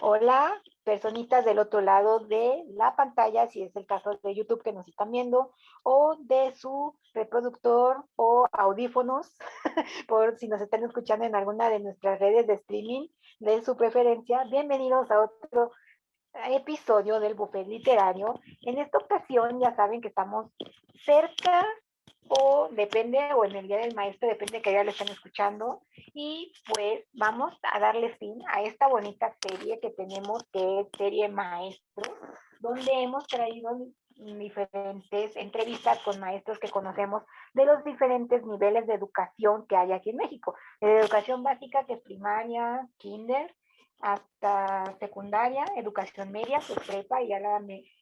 Hola, personitas del otro lado de la pantalla, si es el caso de YouTube que nos están viendo, o de su reproductor o audífonos, por si nos están escuchando en alguna de nuestras redes de streaming de su preferencia. Bienvenidos a otro episodio del Buffet Literario. En esta ocasión ya saben que estamos cerca o depende, o en el Día del Maestro, depende que ya lo estén escuchando. Y pues vamos a darle fin a esta bonita serie que tenemos, que es Serie Maestro, donde hemos traído diferentes entrevistas con maestros que conocemos de los diferentes niveles de educación que hay aquí en México. De educación básica, que es primaria, kinder, hasta secundaria, educación media, que es prepa, y ya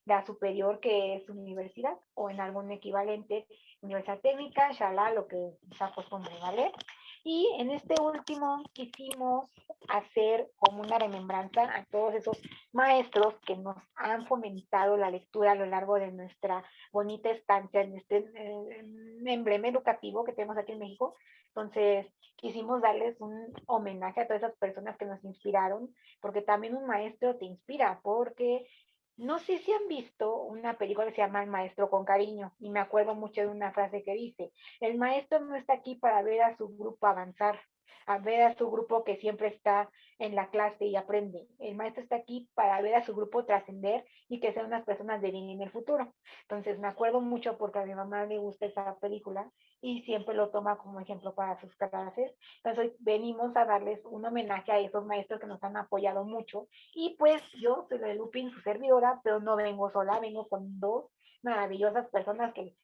la superior, que es universidad, o en algún equivalente, universidad técnica, shalá, lo que se acostumbre, ¿vale? Y en este último quisimos hacer como una remembranza a todos esos maestros que nos han fomentado la lectura a lo largo de nuestra bonita estancia en este emblema educativo que tenemos aquí en México. Entonces, quisimos darles un homenaje a todas esas personas que nos inspiraron, porque también un maestro te inspira, porque no sé si han visto una película que se llama El maestro con cariño, y me acuerdo mucho de una frase que dice: el maestro no está aquí para ver a su grupo avanzar, a ver a su grupo que siempre está en la clase y aprende. El maestro está aquí para ver a su grupo trascender y que sean unas personas de bien en el futuro. Entonces me acuerdo mucho porque a mi mamá le gusta esa película y siempre lo toma como ejemplo para sus clases. Entonces hoy venimos a darles un homenaje a esos maestros que nos han apoyado mucho. Y pues yo soy la de Lupin, su servidora, pero no vengo sola, vengo con dos maravillosas personas que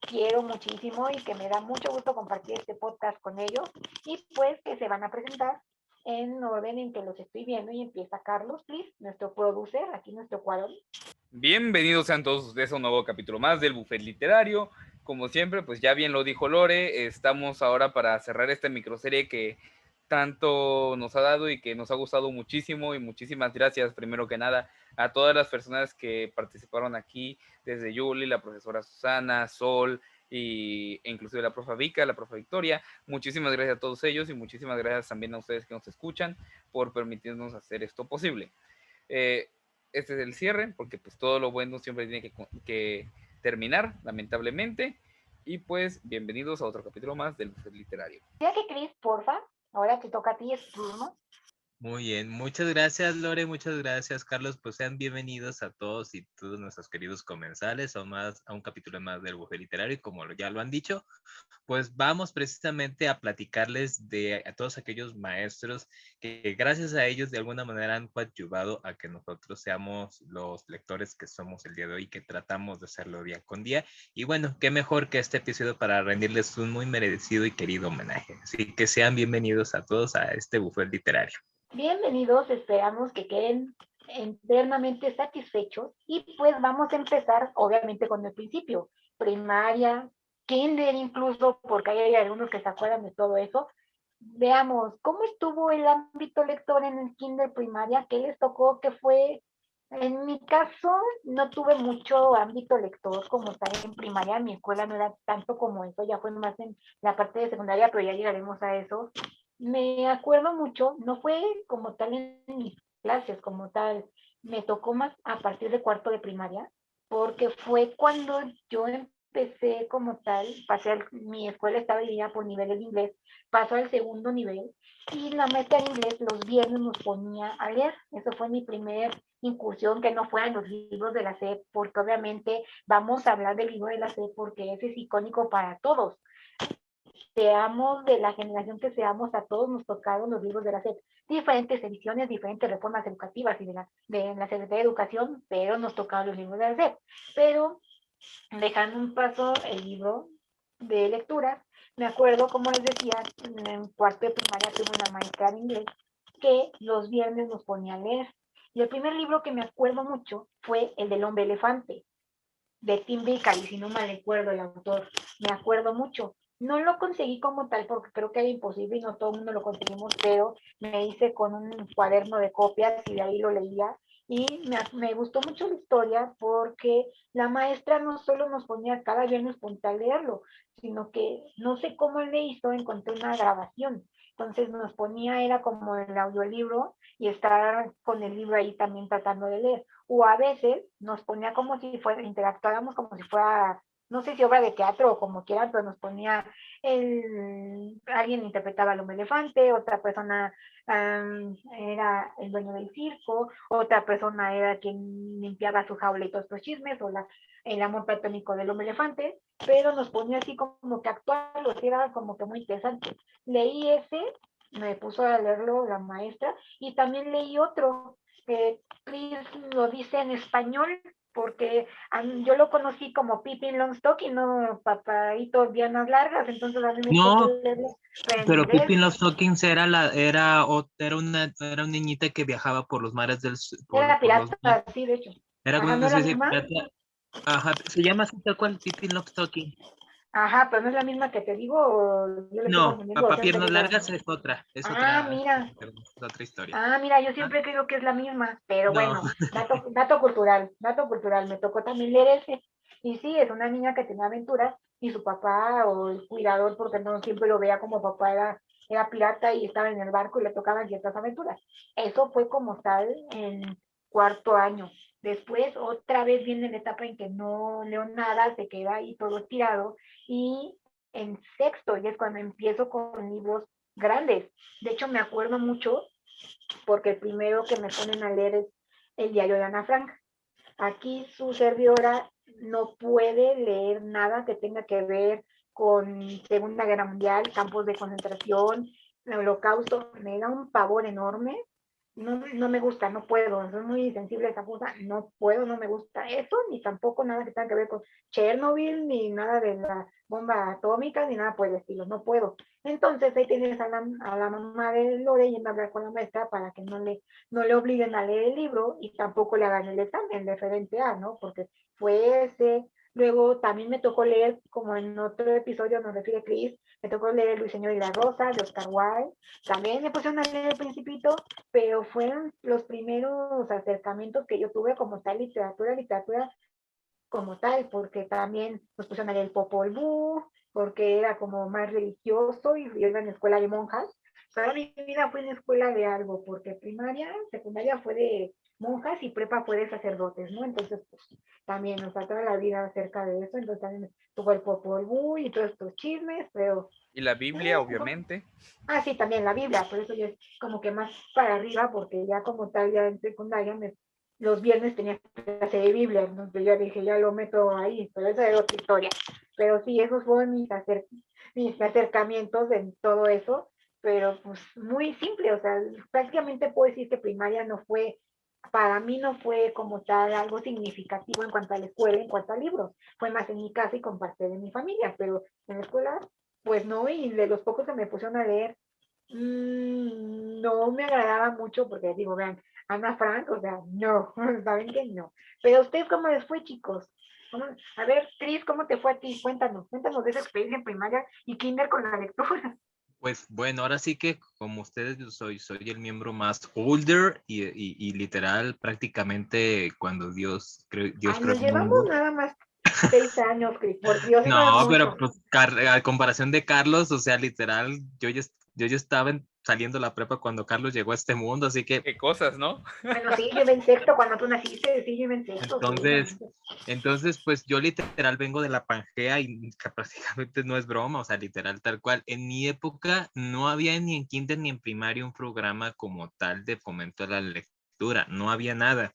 quiero muchísimo y que me da mucho gusto compartir este podcast con ellos, y pues que se van a presentar en orden en que los estoy viendo. Y empieza Carlos, please, nuestro producer, aquí nuestro cuadro. Bienvenidos sean todos ustedes a un nuevo capítulo más del Buffet Literario. Como siempre, pues ya bien lo dijo Lore, estamos ahora para cerrar esta microserie que tanto nos ha dado y que nos ha gustado muchísimo, y muchísimas gracias primero que nada a todas las personas que participaron aquí, desde Yuli, la profesora Susana, Sol, e inclusive la profa Vika, la profa Victoria. Muchísimas gracias a todos ellos y muchísimas gracias también a ustedes que nos escuchan por permitirnos hacer esto posible. Este es el cierre, porque pues todo lo bueno siempre tiene que terminar, lamentablemente. Y pues bienvenidos a otro capítulo más del Buffet Literario. Ya que Chris, porfa, ahora te toca a ti, es turno. Muy bien, muchas gracias Lore, muchas gracias Carlos, pues sean bienvenidos a todos y todos nuestros queridos comensales a un capítulo más del Buffet Literario, y como ya lo han dicho, pues vamos precisamente a platicarles de a todos aquellos maestros que gracias a ellos de alguna manera han coadyuvado a que nosotros seamos los lectores que somos el día de hoy, que tratamos de hacerlo día con día. Y bueno, qué mejor que este episodio para rendirles un muy merecido y querido homenaje. Así que sean bienvenidos a todos a este Buffet Literario. Bienvenidos, esperamos que queden eternamente satisfechos. Y pues vamos a empezar obviamente con el principio, primaria, kinder incluso, porque hay algunos que se acuerdan de todo eso. Veamos, ¿cómo estuvo el ámbito lector en el kinder, primaria? ¿Qué les tocó? ¿Qué fue? En mi caso, no tuve mucho ámbito lector como tal en primaria. Mi escuela no era tanto como eso, ya fue más en la parte de secundaria, pero ya llegaremos a eso. Me acuerdo mucho, no fue como tal en mis clases, como tal, me tocó más a partir de cuarto de primaria, porque fue cuando yo empecé como tal, mi escuela estaba dividida por niveles de inglés, pasó al segundo nivel, y la maestra de inglés los viernes nos ponía a leer. Eso fue mi primer incursión, que no fueran los libros de la SEP, porque obviamente vamos a hablar del libro de la SEP porque ese es icónico para todos. Seamos de la generación que seamos, a todos nos tocaron los libros de la SEP, diferentes ediciones, diferentes reformas educativas y de la Secretaría de Educación, pero nos tocaron los libros de la SEP. Pero dejando un paso el libro de lectura, me acuerdo, como les decía, en cuarto de primaria tuve una maestra de inglés que los viernes nos ponía a leer. Y el primer libro que me acuerdo mucho fue el del hombre elefante, de Tim Bickley, si no me recuerdo el autor. Me acuerdo mucho. No lo conseguí como tal porque creo que era imposible y no todo el mundo lo conseguimos, pero me hice con un cuaderno de copias y de ahí lo leía. Y me gustó mucho la historia porque la maestra no solo nos ponía cada viernes ponte a leerlo, sino que no sé cómo le hizo, encontré una grabación Entonces nos ponía, era como el audiolibro y estar con el libro ahí también tratando de leer. O a veces nos ponía como si fuera, interactuáramos como si fuera, no sé si obra de teatro o como quieran, pero nos ponía alguien interpretaba al hombre elefante, otra persona era el dueño del circo, otra persona era quien limpiaba su jaula y todos estos chismes, o el amor platónico del hombre elefante, pero nos ponía así como que actuarlo, era como que muy interesante. Leí ese, me puso a leerlo la maestra, y también leí otro, que Chris lo dice en español, porque yo lo conocí como Pippin Longstocking, no Papaito Dianas Largas, entonces a mí me tocó No, leerlo en pero inglés. Pippin Longstocking era una niñita que viajaba por los mares Era por los mares. pirata, sí, de hecho. Era como Ajá, una ¿no es la especie de misma? pirata. Ajá, se llama así tal cual, Pippin Longstocking. Ajá, pero no es la misma que te digo, o yo le estoy No, confundiendo, o Papá siempre Piernas digo la Largas misma. es Ah, otra, mira. es otra historia. Yo Ah, siempre creo que es la misma, pero no, bueno, dato cultural, me tocó también leer ese. Y sí, es una niña que tenía aventuras y su papá o el cuidador, porque no siempre lo veía como papá, era pirata y estaba en el barco y le tocaban ciertas aventuras. Eso fue como tal en cuarto año. Después otra vez viene la etapa en que no leo nada, se queda ahí todo tirado, y en sexto ya es cuando empiezo con libros grandes. De hecho, me acuerdo mucho porque el primero que me ponen a leer es el diario de Ana Frank. Aquí su servidora no puede leer nada que tenga que ver con Segunda Guerra Mundial, campos de concentración, el Holocausto. Me da un pavor enorme. No me gusta, no puedo, soy muy sensible a esa cosa, no puedo, no me gusta eso, ni tampoco nada que tenga que ver con Chernobyl, ni nada de la bomba atómica, ni nada por el estilo, no puedo. Entonces ahí tienes a la mamá de Lore yendo a hablar con la maestra para que no le obliguen a leer el libro y tampoco le hagan el examen referente a, ¿no? Porque fue ese. Luego también me tocó leer, como en otro episodio nos refiere Chris, me tocó leer Luis Señor y la Rosa de Oscar Wilde. También me pusieron a leer El Principito, pero fueron los primeros acercamientos que yo tuve como tal literatura como tal, porque también nos pusieron a leer el Popol Vuh, porque era como más religioso y yo iba en escuela de monjas. Toda mi vida fue en escuela de algo, porque primaria, secundaria fue de monjas y prepa fue de sacerdotes, ¿no? Entonces, pues, también nos toda la vida acerca de eso, entonces también tuvo el Popol Vuh y todos estos chismes, pero Y la Biblia, obviamente. sí, también la Biblia, por eso ya es como que más para arriba, porque ya como tal, ya en secundaria, los viernes tenía clase de Biblia, ¿no? Entonces ya dije, ya lo meto ahí, pero esa es otra historia. Pero sí, esos fueron mis acercamientos en todo eso, pero pues muy simple, o sea, prácticamente puedo decir que primaria no fue, para mí no fue como tal algo significativo en cuanto a la escuela, en cuanto a libros, fue más en mi casa y con parte de mi familia, pero en la escuela pues no, y de los pocos que me pusieron a leer, no me agradaba mucho porque digo, vean, Ana Frank, o sea, no, saben que no. Pero a ustedes, ¿cómo les fue, chicos? A ver, Cris, ¿cómo te fue a ti? Cuéntanos de esa experiencia en primaria y kinder con la lectura. pues bueno, ahora sí que como ustedes yo soy el miembro más older y literal prácticamente cuando Dios Ay, creó nos el llevamos mundo. nada más 6 años, Cris, por Dios, eso es No, pero mucho. pues a comparación de Carlos, o sea, literal, yo ya estaba saliendo la prepa cuando Carlos llegó a este mundo, así que Qué cosas, ¿no? Bueno, sí, yo iba en sexto cuando tú naciste, sí, yo iba en sexto, entonces, seguramente. entonces, pues yo literal vengo de la Pangea y que prácticamente no es broma, o sea, literal tal cual. En mi época no había ni en kinder ni en primaria un programa como tal de fomento a la lectura, no había nada.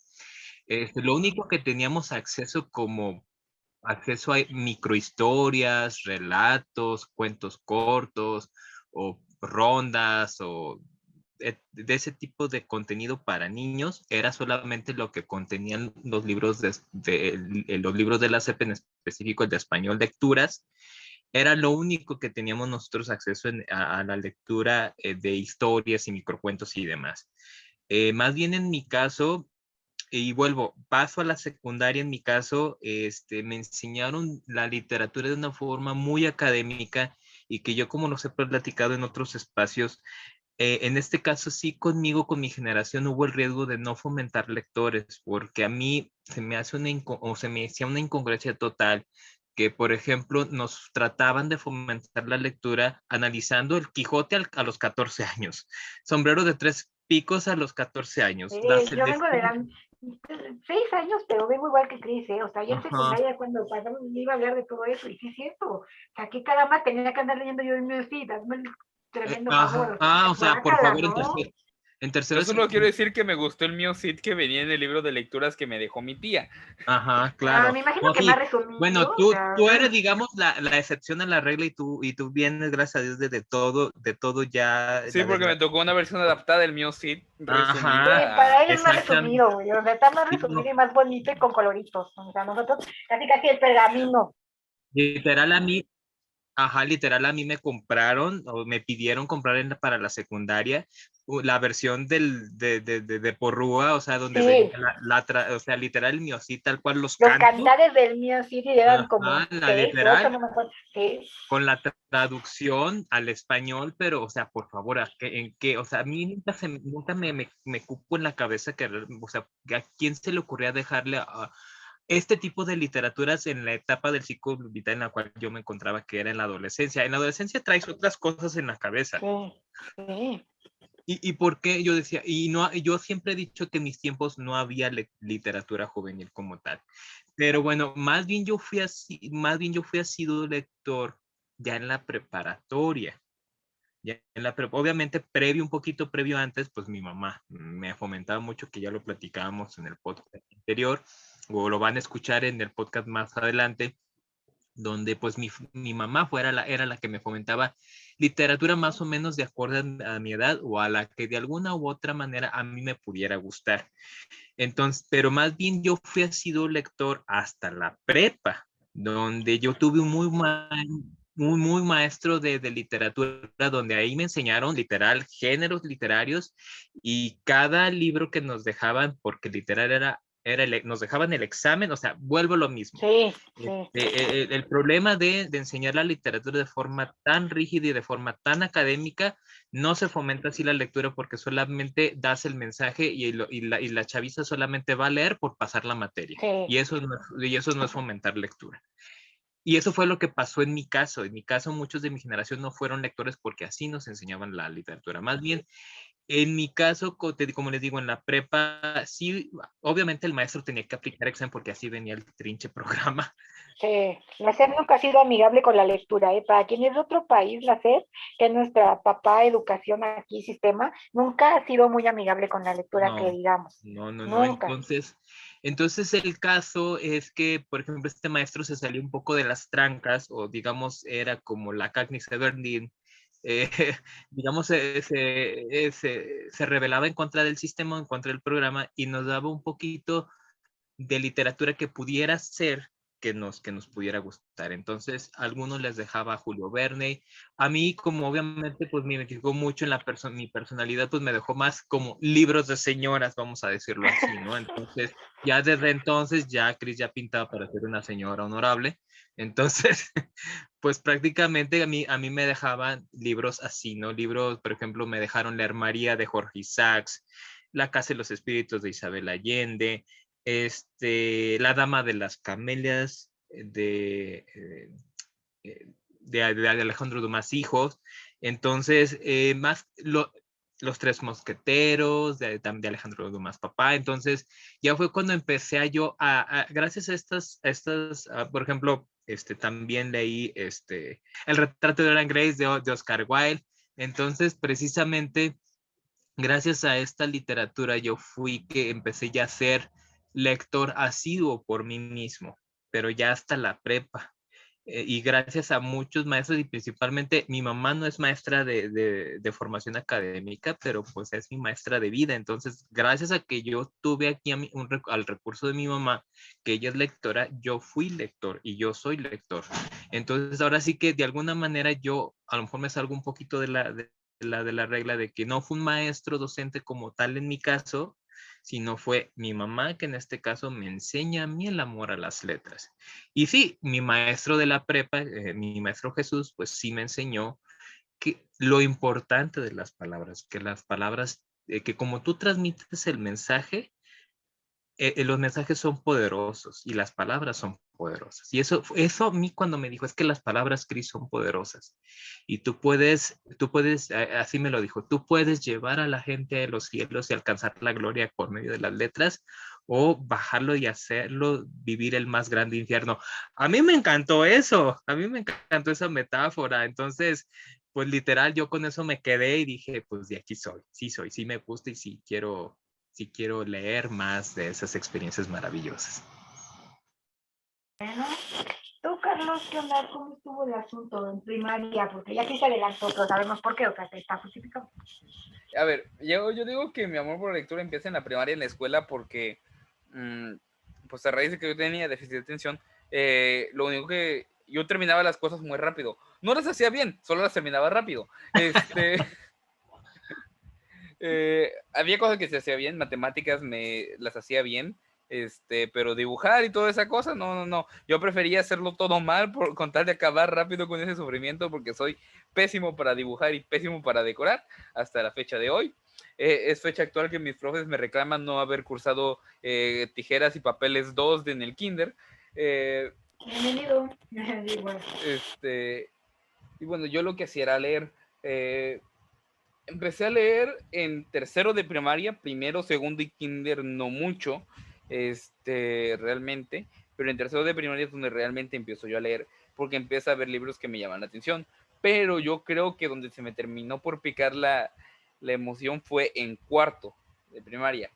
Lo único que teníamos acceso a microhistorias, relatos, cuentos cortos o rondas o de ese tipo de contenido para niños era solamente lo que contenían los libros los libros de la SEP, en específico el de español lecturas. Era lo único que teníamos nosotros acceso a la lectura de historias y microcuentos y demás. Más bien en mi caso, y vuelvo, paso a la secundaria en mi caso, me enseñaron la literatura de una forma muy académica y que yo, como los he platicado en otros espacios, en este caso sí conmigo, con mi generación, hubo el riesgo de no fomentar lectores, porque a mí se me hacía una incongruencia total que, por ejemplo, nos trataban de fomentar la lectura analizando el Quijote a los 14 años, Sombrero de Tres Picos a los 14 años. Yo vengo de 6 años, pero vengo igual que Cris, ¿eh? O sea, yo en Ajá. secundaria cuando pasamos me iba a hablar de todo eso, y sí es cierto. O sea, ¿qué caramba tenía que andar leyendo yo en mi sí, hazme el tremendo favor? Ajá, o sea, por Guácala, favor, ¿no? en Yo tercero, solo quiero decir que me gustó el mío Cid que venía en el libro de lecturas que me dejó mi tía. ajá, claro. Me imagino No, que más sí. resumido, Bueno, o sea, tú eres, digamos, la excepción a la regla y tú vienes, gracias a Dios, de todo ya, Sí, porque me tocó una versión adaptada del mío Cid, Ajá, para resumida a... ellos más exactamente. resumido, güey. O sea, está más Sí, resumido no, y más bonito y con coloritos. O sea, nosotros casi casi el pergamino. literal a mí, ajá, literal a mí me compraron o me pidieron comprar para la secundaria la versión de Porrúa, o sea, donde venía Sí, o sea, literal el mío, sí, tal cual los los cantos, cantares del mío City eran como ajá, la 6, 8, literal, no me acuerdo. Sí, con la traducción al español, pero, o sea, por favor, ¿en qué? O sea, a mí nunca me cupo en la cabeza que, o sea, ¿a quién se le ocurría dejarle a este tipo de literaturas en la etapa del ciclo vital en la cual yo me encontraba, que era en la adolescencia? En la adolescencia traes otras cosas en la cabeza. sí, sí. ¿Y por qué? Yo decía, y no, yo siempre he dicho que en mis tiempos no había literatura juvenil como tal. Pero bueno, más bien yo fui asiduo lector ya en la preparatoria. Obviamente, un poquito previo antes, pues mi mamá me fomentaba mucho, que ya lo platicábamos en el podcast anterior, o lo van a escuchar en el podcast más adelante, donde pues mi mamá era la que me fomentaba literatura más o menos de acuerdo a mi edad o a la que de alguna u otra manera a mí me pudiera gustar. Entonces, pero más bien yo fui sido lector hasta la prepa, donde yo tuve un muy maestro de literatura, donde ahí me enseñaron literal géneros literarios y cada libro que nos dejaban, porque literal nos dejaban el examen, o sea, vuelvo a lo mismo. Sí, sí. El problema de enseñar la literatura de forma tan rígida y de forma tan académica, no se fomenta así la lectura porque solamente das el mensaje y la chaviza solamente va a leer por pasar la materia. Sí. Y eso no es fomentar lectura. Y eso fue lo que pasó en mi caso. En mi caso, muchos de mi generación no fueron lectores porque así nos enseñaban la literatura. Más bien, en mi caso, como les digo, en la prepa, sí, obviamente el maestro tenía que aplicar examen porque así venía el trinche programa. Sí, la SEP nunca ha sido amigable con la lectura, ¿eh? Para quien es de otro país, la SEP, que es nuestra papá educación aquí, sistema, nunca ha sido muy amigable con la lectura, que No, digamos. no. Nunca. Entonces el caso es que, por ejemplo, este maestro se salió un poco de las trancas, o digamos, era como la Katniss Everdeen, eh, digamos, se rebelaba en contra del sistema, en contra del programa, y nos daba un poquito de literatura que pudiera ser que nos pudiera gustar. Entonces, a algunos les dejaba a Julio Verne. A mí, como obviamente, pues me identificó mucho en mi personalidad, pues me dejó más como libros de señoras, vamos a decirlo así, ¿no? Entonces, ya desde entonces, ya Cris ya pintaba para ser una señora honorable. Entonces, pues prácticamente a mí me dejaban libros así, ¿no? Libros, por ejemplo, me dejaron leer María de Jorge Isaacs, La Casa de los Espíritus de Isabel Allende, La Dama de las Camelias de Alejandro Dumas Hijos. Entonces, Los Tres Mosqueteros de Alejandro Dumas Papá. Entonces, ya fue cuando empecé gracias a por ejemplo, también leí El Retrato de Dorian Gray de Oscar Wilde. Entonces, precisamente, gracias a esta literatura yo fui que empecé ya a ser lector asiduo por mí mismo, pero ya hasta la prepa. Y gracias a muchos maestros y principalmente mi mamá no es maestra de formación académica, pero pues es mi maestra de vida. Entonces, gracias a que yo tuve aquí al recurso de mi mamá, que ella es lectora, yo fui lector y yo soy lector. Entonces, ahora sí que de alguna manera yo a lo mejor me salgo un poquito de la regla de que no fue un maestro docente como tal en mi caso, sino fue mi mamá que en este caso me enseña a mí el amor a las letras. Y sí, mi maestro de la prepa, mi maestro Jesús, pues sí me enseñó que lo importante de las palabras, que como tú transmites el mensaje, los mensajes son poderosos y las palabras son poderosas. Y eso a mí cuando me dijo, es que las palabras, Cris, son poderosas. Y así me lo dijo, tú puedes llevar a la gente a los cielos y alcanzar la gloria por medio de las letras, o bajarlo y hacerlo vivir el más grande infierno. A mí me encantó eso, a mí me encantó esa metáfora. Entonces, pues literal, yo con eso me quedé y dije, pues de aquí soy, sí me gusta y sí quiero leer más de esas experiencias maravillosas. Bueno, tú, Carlos, ¿qué onda? ¿Cómo estuvo el asunto en primaria? Porque ya sí se adelantó, pero sabemos por qué, o sea, te está justificado. A ver, yo digo que mi amor por la lectura empieza en la primaria, en la escuela, porque, pues a raíz de que yo tenía déficit de atención, lo único que yo terminaba las cosas muy rápido. No las hacía bien, solo las terminaba rápido. Había cosas que se hacía bien, matemáticas me las hacía bien, pero dibujar y toda esa cosa, no. Yo prefería hacerlo todo mal con tal de acabar rápido con ese sufrimiento, porque soy pésimo para dibujar y pésimo para decorar hasta la fecha de hoy. Es fecha actual que mis profes me reclaman no haber cursado tijeras y papeles 2 en el kinder. Bienvenido. Y bueno, yo lo que hacía era leer. Empecé a leer en tercero de primaria, primero, segundo y kinder no mucho, realmente, pero en tercero de primaria es donde realmente empiezo yo a leer, porque empiezo a ver libros que me llaman la atención. Pero yo creo que donde se me terminó por picar la emoción fue en cuarto de primaria.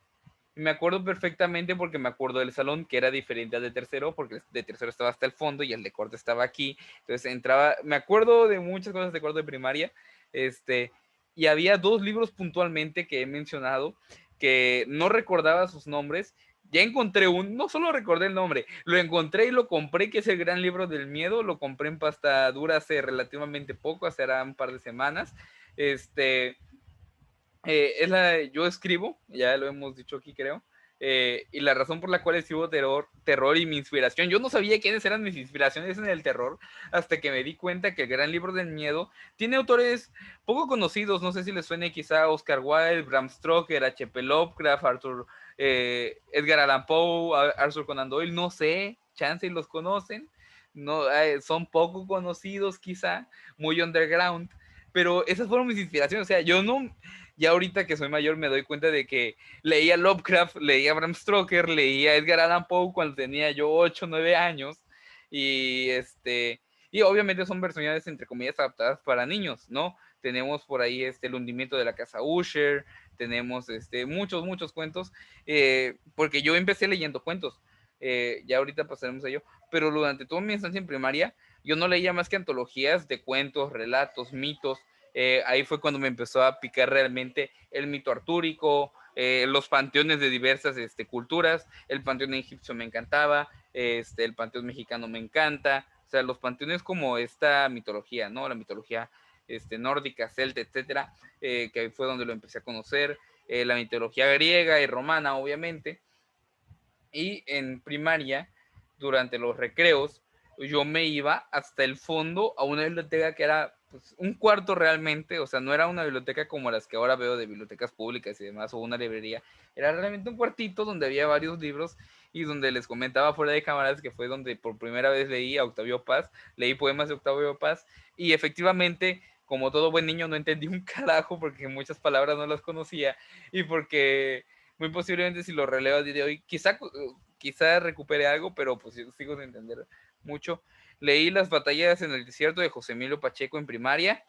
Y me acuerdo perfectamente porque me acuerdo del salón, que era diferente al de tercero, porque el de tercero estaba hasta el fondo y el de cuarto estaba aquí. Entonces entraba, me acuerdo de muchas cosas de cuarto de primaria, y había 2 libros puntualmente que he mencionado, que no recordaba sus nombres. Ya encontré no solo recordé el nombre, lo encontré y lo compré, que es el Gran Libro del Miedo. Lo compré en pasta dura hace relativamente poco, hace un par de semanas. Yo escribo, ya lo hemos dicho aquí, creo, y la razón por la cual escribo terror y mi inspiración, yo no sabía quiénes eran mis inspiraciones en el terror hasta que me di cuenta que el Gran Libro del Miedo tiene autores poco conocidos. No sé si les suene quizá Oscar Wilde, Bram Stoker, H.P. Lovecraft, Edgar Allan Poe, Arthur Conan Doyle. No sé, chance y los conocen, no, son poco conocidos quizá, muy underground, pero esas fueron mis inspiraciones. O sea, yo no, ya ahorita que soy mayor me doy cuenta de que leía Lovecraft, leía Bram Stoker, leía Edgar Allan Poe cuando tenía yo 8 o 9 años, y y obviamente son versiones entre comillas adaptadas para niños, ¿no? Tenemos por ahí el hundimiento de la casa Usher, tenemos muchos cuentos, porque yo empecé leyendo cuentos, ya ahorita pasaremos a ello, pero durante toda mi estancia en primaria yo no leía más que antologías de cuentos, relatos, mitos. Ahí fue cuando me empezó a picar realmente el mito artúrico, los panteones de diversas culturas. El panteón egipcio me encantaba, el panteón mexicano me encanta. O sea, los panteones como esta mitología, ¿no? La mitología nórdica, celta, etcétera, que fue donde lo empecé a conocer. La mitología griega y romana, obviamente. Y en primaria, durante los recreos, yo me iba hasta el fondo a una biblioteca que era pues, un cuarto realmente. O sea, no era una biblioteca como las que ahora veo de bibliotecas públicas y demás, o una librería. Era realmente un cuartito donde había varios libros, y donde les comentaba fuera de cámaras que fue donde por primera vez leí a Octavio Paz, leí poemas de Octavio Paz, y efectivamente, como todo buen niño, no entendí un carajo porque muchas palabras no las conocía, y porque muy posiblemente si lo releo a día de hoy, quizá recupere algo, pero pues sigo sin entender mucho. Leí Las batallas en el desierto de José Emilio Pacheco en primaria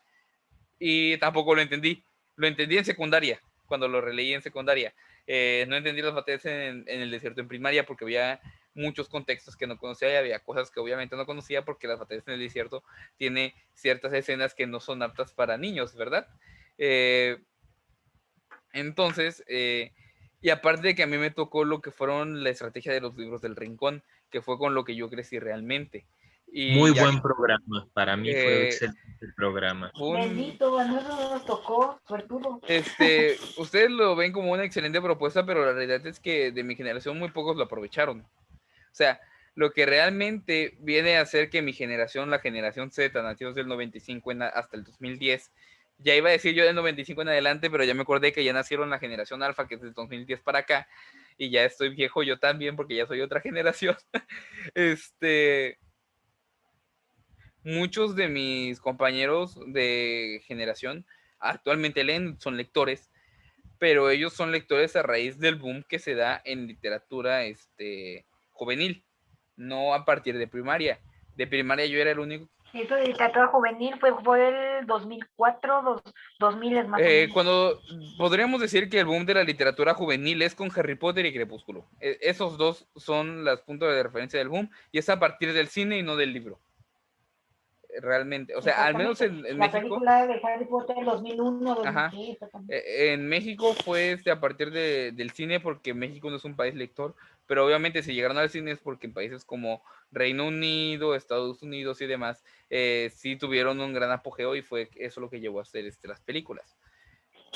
y tampoco lo entendí. Lo entendí en secundaria, cuando lo releí en secundaria. No entendí las batallas en el desierto en primaria porque había muchos contextos que no conocía, y había cosas que obviamente no conocía, porque las batallas en el desierto tiene ciertas escenas que no son aptas para niños, ¿verdad? Entonces, y aparte de que a mí me tocó lo que fueron la estrategia de los libros del Rincón, que fue con lo que yo crecí realmente. Muy Y ya, buen programa, para mí fue eh, excelente el programa. Bendito, a nosotros nos tocó, suertudo. Ustedes lo ven como una excelente propuesta, pero la realidad es que de mi generación muy pocos lo aprovecharon. O sea, lo que realmente viene a hacer que mi generación, la generación Z, nacidos del 95 hasta el 2010, ya iba a decir yo del 95 en adelante, pero ya me acordé que ya nacieron la generación alfa, que es del 2010 para acá, y ya estoy viejo yo también porque ya soy otra generación. Muchos de mis compañeros de generación actualmente leen, son lectores, pero ellos son lectores a raíz del boom que se da en literatura juvenil, no a partir de primaria. De primaria yo era el único. Eso de literatura juvenil fue por el 2004, 2000 es más o menos. Cuando podríamos decir que el boom de la literatura juvenil es con Harry Potter y Crepúsculo. Esos dos son los puntos de referencia del boom, y es a partir del cine y no del libro. Realmente, o sea, al menos en la México. Película de Harry Potter 2001, 2000, Ajá. sí, En México fue a partir del cine, porque México no es un país lector, pero obviamente si llegaron al cine es porque en países como Reino Unido, Estados Unidos y demás, sí tuvieron un gran apogeo, y fue eso lo que llevó a hacer las películas.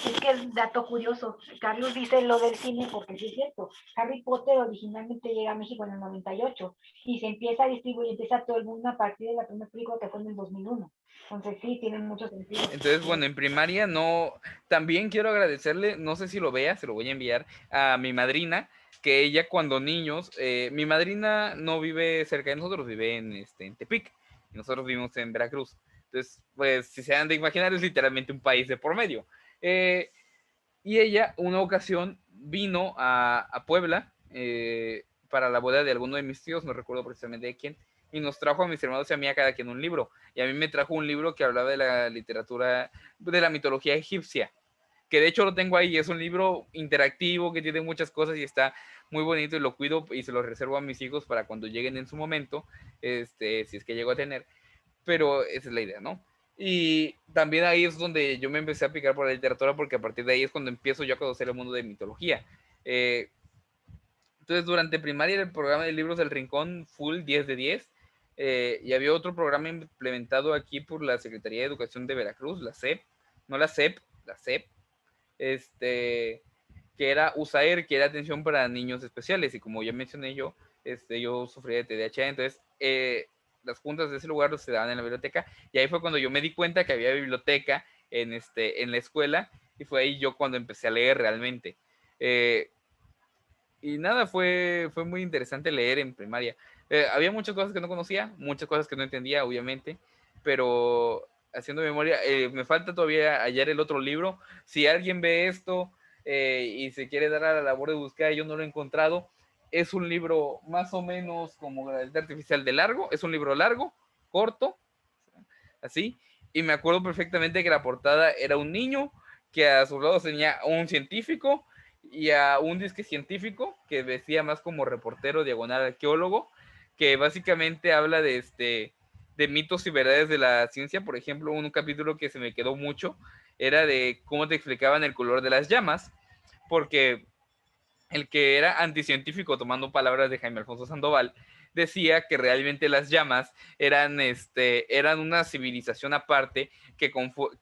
Es que es dato curioso. Carlos dice lo del cine porque sí es cierto. Harry Potter originalmente llega a México en el 98 y se empieza a distribuir, empieza todo el mundo a partir de la primera película que fue en el 2001. Entonces sí, tiene mucho sentido. Entonces, bueno, en primaria no. También quiero agradecerle, no sé si lo vea, se lo voy a enviar a mi madrina, que ella cuando niños, mi madrina no vive cerca de nosotros, vive en Tepic, y nosotros vivimos en Veracruz. Entonces, pues, si se han de imaginar, es literalmente un país de por medio. Y ella, una ocasión, vino a Puebla para la boda de alguno de mis tíos, no recuerdo precisamente de quién, y nos trajo a mis hermanos y a mí a cada quien un libro. Y a mí me trajo un libro que hablaba de la literatura, de la mitología egipcia, que de hecho lo tengo ahí. Es un libro interactivo que tiene muchas cosas y está muy bonito, y lo cuido y se lo reservo a mis hijos para cuando lleguen en su momento, si es que llego a tener. Pero esa es la idea, ¿no? Y también ahí es donde yo me empecé a picar por la literatura, porque a partir de ahí es cuando empiezo yo a conocer el mundo de mitología. Entonces, durante primaria, el programa de libros del Rincón, full 10 de 10. Y había otro programa implementado aquí por la Secretaría de Educación de Veracruz, la SEP, no la SEP, la SEP, que era USAER, que era atención para niños especiales. Y como ya mencioné yo sufría de TDAH, entonces las juntas de ese lugar se daban en la biblioteca, y ahí fue cuando yo me di cuenta que había biblioteca en la escuela, y fue ahí yo cuando empecé a leer realmente. Y nada, fue muy interesante leer en primaria. Había muchas cosas que no conocía, muchas cosas que no entendía, obviamente, pero haciendo memoria, me falta todavía hallar el otro libro. Si alguien ve esto y se quiere dar a la labor de buscar, yo no lo he encontrado. Es un libro más o menos como la artificial de largo, es un libro largo, corto, así, y me acuerdo perfectamente que la portada era un niño que a su lado tenía un científico y a un disque científico que vestía más como reportero diagonal arqueólogo, que básicamente habla de mitos y verdades de la ciencia. Por ejemplo, un capítulo que se me quedó mucho era de cómo te explicaban el color de las llamas, porque el que era anticientífico, tomando palabras de Jaime Alfonso Sandoval, decía que realmente las llamas eran una civilización aparte, que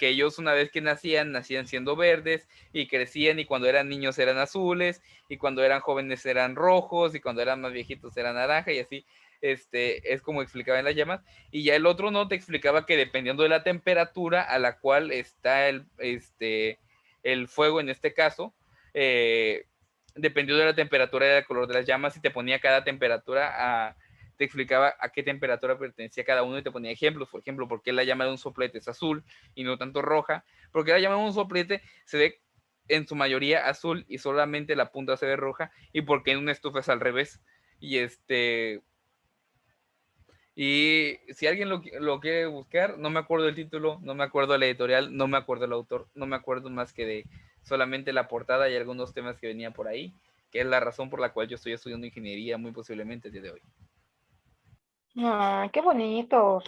ellos una vez que nacían siendo verdes, y crecían, y cuando eran niños eran azules, y cuando eran jóvenes eran rojos, y cuando eran más viejitos eran naranja, y así. Es como explicaban las llamas. Y ya el otro no te explicaba que dependiendo de la temperatura a la cual está el fuego en este caso, dependiendo de la temperatura y del color de las llamas, y te ponía cada temperatura te explicaba a qué temperatura pertenecía cada uno, y te ponía ejemplos. Por ejemplo, por qué la llama de un soplete es azul y no tanto roja, porque la llama de un soplete se ve en su mayoría azul y solamente la punta se ve roja, y porque en una estufa es al revés. Y si alguien lo quiere buscar, no me acuerdo del título, no me acuerdo de la editorial, no me acuerdo del autor, no me acuerdo más que de solamente la portada y algunos temas que venían por ahí, que es la razón por la cual yo estoy estudiando ingeniería muy posiblemente el día de hoy. Ah, qué bonito.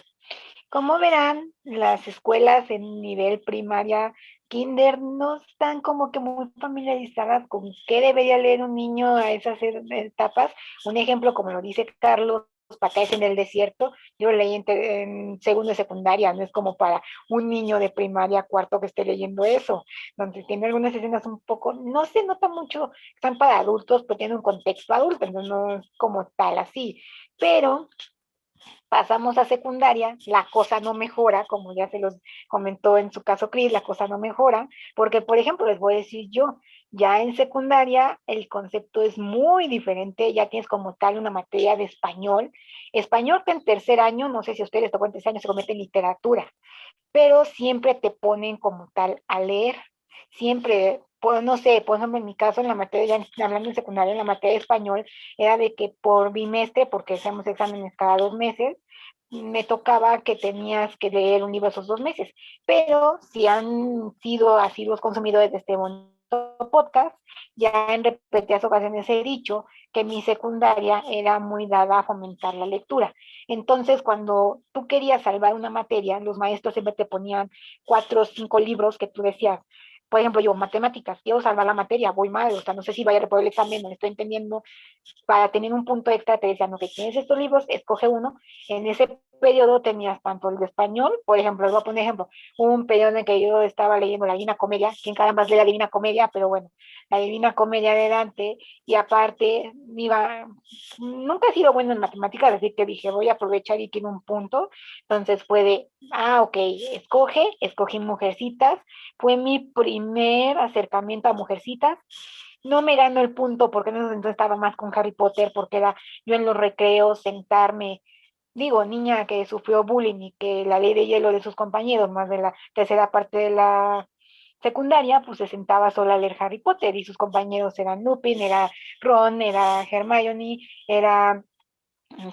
Como verán, las escuelas en nivel primaria, kinder, no están como que muy familiarizadas con qué debería leer un niño a esas etapas. Un ejemplo, como lo dice Carlos, Pacaes en el desierto, yo leí en segundo de secundaria, no es como para un niño de primaria, cuarto que esté leyendo eso, donde tiene algunas escenas un poco, no se nota mucho, están para adultos, pero tiene un contexto adulto, entonces no es como tal así. Pero pasamos a secundaria, la cosa no mejora, como ya se los comentó en su caso Cris, la cosa no mejora, porque por ejemplo, les voy a decir yo, Ya en secundaria el concepto es muy diferente, ya tienes como tal una materia de español. Español que en tercer año, no sé si a ustedes les tocó en tercer año, se comete en literatura, pero siempre te ponen como tal a leer. Siempre, pues, no sé, por ejemplo, en mi caso, en la materia, ya hablando en secundaria, en la materia de español, era de que por bimestre, porque hacemos exámenes cada 2 meses, me tocaba que tenías que leer un libro esos 2 meses. Pero si han sido así los consumidores de este bonito podcast, ya en repetidas ocasiones he dicho que mi secundaria era muy dada a fomentar la lectura. Entonces, cuando tú querías salvar una materia, los maestros siempre te ponían 4 o 5 libros que tú decías, por ejemplo, yo, matemáticas, quiero salvar la materia, voy mal, o sea, no sé si vaya a reprobar el examen, no estoy entendiendo, para tener un punto extra te decían, ok, tienes estos libros, escoge uno. En ese periodo tenías tanto el de español, por ejemplo, les voy a poner ejemplo, un periodo en el que yo estaba leyendo la Divina Comedia, ¿quién caramba lee la Divina Comedia? Pero bueno, la Divina Comedia de Dante, y aparte, nunca he sido bueno en matemáticas, así que dije, voy a aprovechar y quiero un punto. Entonces fue de, ok, escogí Mujercitas, fue mi primer acercamiento a Mujercitas. No me ganó el punto porque en ese entonces estaba más con Harry Potter, porque era yo en los recreos sentarme, digo, niña que sufrió bullying y que la ley de hielo de sus compañeros, más de la tercera parte de la secundaria, pues se sentaba sola a leer Harry Potter y sus compañeros eran Lupin, era Ron, era Hermione, era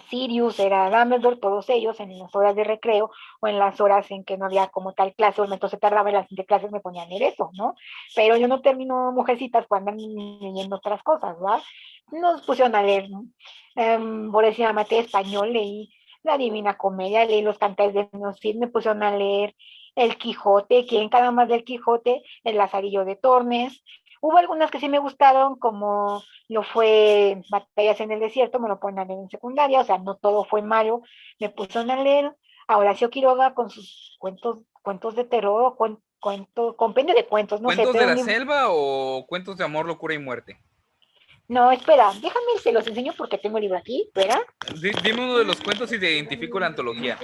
Sirius, era Dumbledore, todos ellos en las horas de recreo o en las horas en que no había como tal clase, o entonces tardaba en las clases, me ponían a leer eso, ¿no? Pero yo no termino Mujercitas cuando andan leyendo otras cosas, ¿verdad? Nos pusieron a leer, ¿no? Por decir, maté español, leí La Divina Comedia, leí Los Cantares de Menos Cid, me pusieron a leer El Quijote, ¿quién cada más del Quijote? El Lazarillo de Tormes. Hubo algunas que sí me gustaron, como lo fue Batallas en el Desierto, me lo ponen a leer en secundaria, o sea, no todo fue malo, me pusieron a leer a Horacio Quiroga con sus cuentos de terror, compendio de cuentos, no sé, ¿Cuentos de pero un la libro. selva o cuentos de amor, locura y muerte? No, espera, déjame, se los enseño porque tengo el libro aquí, espera. Dime uno de los cuentos y te identifico la antología.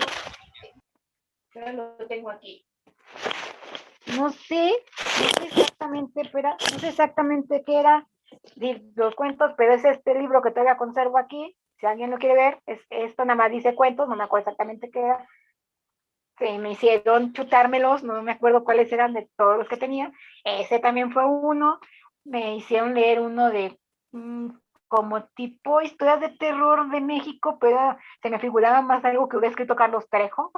Espera, lo tengo aquí. No sé exactamente, espera, no sé exactamente qué era de los cuentos, pero es este libro que todavía conservo aquí. Si alguien lo quiere ver, esto nada más dice cuentos, no me acuerdo exactamente qué era. Sí, me hicieron chutármelos, no me acuerdo cuáles eran de todos los que tenía. Ese también fue uno. Me hicieron leer uno de como tipo historias de terror de México, pero se me figuraba más algo que hubiera escrito Carlos Trejo.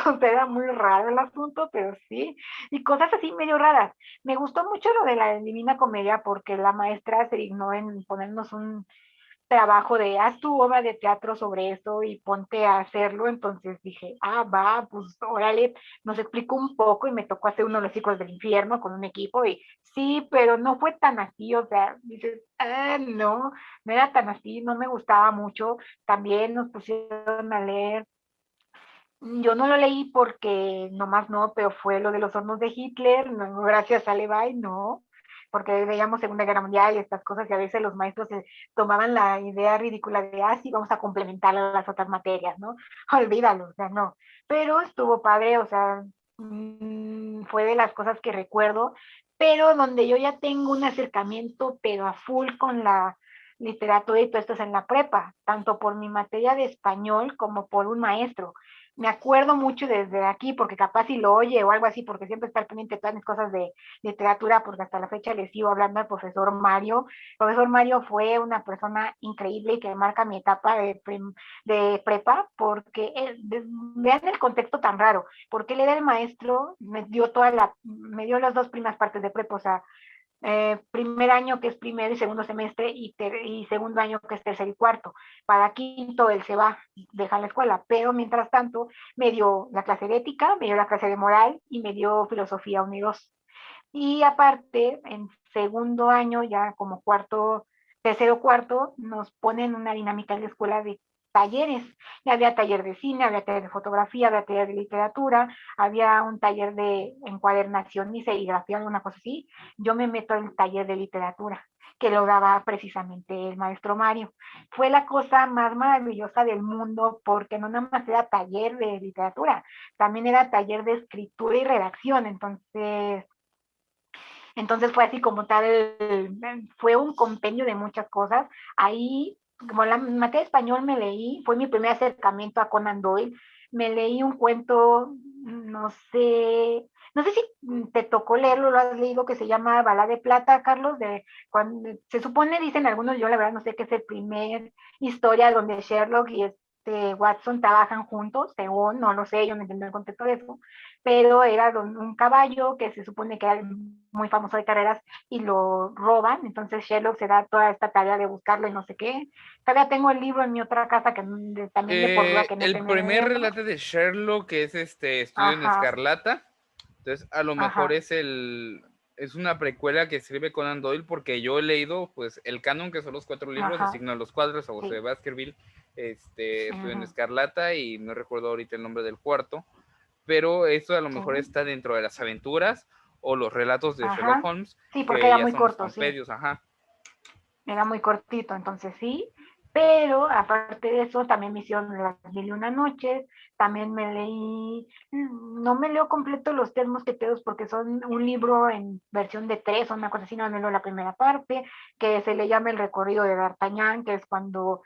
O sea, era muy raro el asunto, pero sí. Y cosas así medio raras. Me gustó mucho lo de la Divina Comedia porque la maestra se dignó en ponernos un trabajo de haz tu obra de teatro sobre esto y ponte a hacerlo. Entonces dije, va, pues órale, nos explicó un poco y me tocó hacer uno de los ciclos del infierno con un equipo y sí, pero no fue tan así, o sea, dices, no, no era tan así, no me gustaba mucho. También nos pusieron a leer, yo no lo leí porque nomás no, pero fue lo de los hornos de Hitler, no, gracias a Levi, no, porque veíamos Segunda Guerra Mundial y estas cosas y a veces los maestros se tomaban la idea ridícula de, sí, vamos a complementar las otras materias, ¿no? Olvídalo, o sea, no. Pero estuvo padre, o sea, fue de las cosas que recuerdo, pero donde yo ya tengo un acercamiento, pero a full con la literatura y todo esto es en la prepa, tanto por mi materia de español como por un maestro. Me acuerdo mucho desde aquí, porque capaz si lo oye o algo así, porque siempre está al pendiente de todas mis cosas de literatura, porque hasta la fecha les sigo hablando al profesor Mario. El profesor Mario fue una persona increíble y que marca mi etapa de prepa, porque vean el contexto tan raro, porque él era el maestro, me dio las 2 primeras partes de prepa, o sea, primer año que es primero y segundo semestre y segundo año que es tercer y cuarto. Para quinto él se va, deja la escuela, pero mientras tanto me dio la clase de ética, me dio la clase de moral y me dio filosofía 1 y 2. Y aparte, en segundo año, ya como tercero cuarto, nos ponen una dinámica en la escuela de talleres. Ya había taller de cine, había taller de fotografía, había taller de literatura, había un taller de encuadernación y serigrafía, alguna cosa así. Yo me meto en el taller de literatura, que lo daba precisamente el maestro Mario. Fue la cosa más maravillosa del mundo porque no nada más era taller de literatura, también era taller de escritura y redacción. Entonces, Entonces fue así como tal, fue un compendio de muchas cosas. Ahí, como la materia de español me leí, fue mi primer acercamiento a Conan Doyle. Me leí un cuento, no sé si te tocó leerlo, lo has leído, que se llama Bala de Plata, Carlos, de cuando se supone, dicen algunos, yo la verdad no sé, que es el primer historia donde Sherlock y Watson trabajan juntos, según, no lo sé, yo no entiendo el contexto de eso, pero era un caballo que se supone que era muy famoso de carreras y lo roban, entonces Sherlock se da toda esta tarea de buscarlo y no sé qué. Todavía tengo el libro en mi otra casa que también de por duda que no El terminé de primer leerlo. relato de Sherlock, que es Estudio en Ajá, Escarlata, entonces a lo mejor ajá, es una precuela que escribe Conan Doyle, porque yo he leído pues el canon, que son los 4 libros, El ajá, signo de los cuadros, o José sí. de Baskerville, Estudio en Ujú, Escarlata, y no recuerdo ahorita el nombre del cuarto, pero eso a lo sí, mejor está dentro de las aventuras o los relatos de Sherlock ajá. Holmes, Sí, porque que era ya muy son los corto, sí. compendios, ajá. Era muy cortito, entonces sí. Pero aparte de eso, también me hicieron las mil y una noches, también me leí, no me leo completo los tres mosqueteros porque son un libro en versión de tres o una cosa así, no me leo la primera parte, que se le llama El recorrido de D'Artagnan, que es cuando